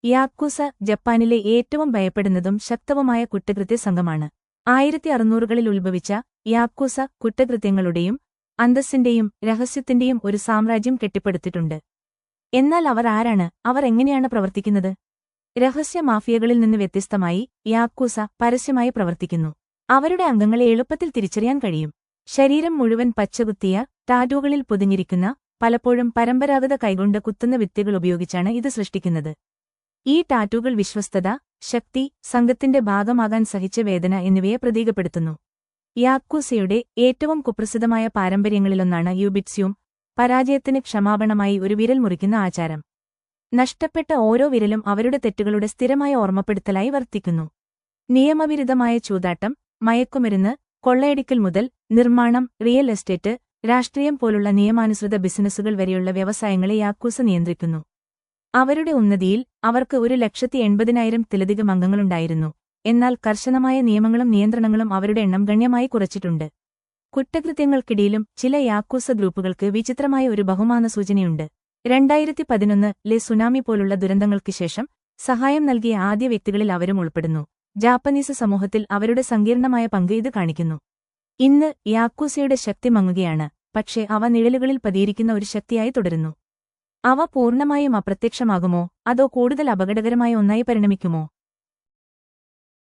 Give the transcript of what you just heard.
യാക്കൂസ ജപ്പാനിലെ ഏറ്റവും ഭയപ്പെടുന്നതും ശക്തവുമായ കുറ്റകൃത്യ സംഘമാണ്. 1600കളിൽ ഉത്ഭവിച്ച യാക്കൂസ കുറ്റകൃത്യങ്ങളുടെയും അന്തസ്സിന്റെയും രഹസ്യത്തിന്റെയും ഒരു സാമ്രാജ്യം കെട്ടിപ്പടുത്തിട്ടുണ്ട്. എന്നാൽ അവർ ആരാണ്, അവർ എങ്ങനെയാണ് പ്രവർത്തിക്കുന്നത്? രഹസ്യ മാഫിയകളിൽ നിന്ന് വ്യത്യസ്തമായി യാക്കൂസ പരസ്യമായി പ്രവർത്തിക്കുന്നു. അവരുടെ അംഗങ്ങളെ എളുപ്പത്തിൽ തിരിച്ചറിയാൻ കഴിയും. ശരീരം മുഴുവൻ പച്ചകുത്തിയ ടാറ്റൂകളിൽ പൊതിഞ്ഞിരിക്കുന്ന, പലപ്പോഴും പരമ്പരാഗത കൈകൊണ്ട് കുത്തുന്ന വിത്തുകൾ ഉപയോഗിച്ചാണ് ഇത് സൃഷ്ടിക്കുന്നത്. ഈ ടാറ്റൂകൾ വിശ്വസ്തത, ശക്തി, സംഘത്തിന്റെ ഭാഗമാകാൻ സഹിച്ച വേദന എന്നിവയെ പ്രതീകപ്പെടുത്തുന്നു. യാക്കൂസയുടെ ഏറ്റവും കുപ്രസിദ്ധമായ പാരമ്പര്യങ്ങളിലൊന്നാണ് യുബിറ്റ്സ്യൂം, പരാജയത്തിന് ക്ഷമാപണമായി ഒരു വിരൽ മുറിക്കുന്ന ആചാരം. നഷ്ടപ്പെട്ട ഓരോ വിരലും അവരുടെ തെറ്റുകളുടെ സ്ഥിരമായ ഓർമ്മപ്പെടുത്തലായി വർത്തിക്കുന്നു. നിയമവിരുദ്ധമായ ചൂതാട്ടം, മയക്കുമരുന്ന്, കൊള്ളയടിക്കൽ മുതൽ നിർമ്മാണം, റിയൽ എസ്റ്റേറ്റ്, രാഷ്ട്രീയം പോലുള്ള നിയമാനുസൃത ബിസിനസ്സുകൾ വരെയുള്ള വ്യവസായങ്ങളെ യാക്കൂസ നിയന്ത്രിക്കുന്നു. അവരുടെ ഉന്നതിയിൽ അവർക്ക് 1,80,000-ത്തിലധികം അംഗങ്ങളുണ്ടായിരുന്നു. എന്നാൽ കർശനമായ നിയമങ്ങളും നിയന്ത്രണങ്ങളും അവരുടെ എണ്ണം ഗണ്യമായി കുറച്ചിട്ടുണ്ട്. കുറ്റകൃത്യങ്ങൾക്കിടയിലും ചില യാക്കൂസ ഗ്രൂപ്പുകൾക്ക് വിചിത്രമായ ഒരു ബഹുമാന സൂചനയുണ്ട്. 2011-ലെ സുനാമി പോലുള്ള ദുരന്തങ്ങൾക്ക് ശേഷം സഹായം നൽകിയ ആദ്യ വ്യക്തികളിൽ അവരും ഉൾപ്പെടുന്നു. ജാപ്പനീസ് സമൂഹത്തിൽ അവരുടെ സങ്കീർണമായ പങ്ക് ഇത് കാണിക്കുന്നു. ഇന്ന് യാക്കൂസയുടെ ശക്തി മങ്ങുകയാണ്, പക്ഷേ അവ നിഴലുകളിൽ പതിയിരിക്കുന്ന ഒരു ശക്തിയായി തുടരുന്നു. അവ പൂർണ്ണമായും അപ്രത്യക്ഷമാകുമോ, അതോ കൂടുതൽ അപകടകരമായ ഒന്നായി പരിണമിക്കുമോ?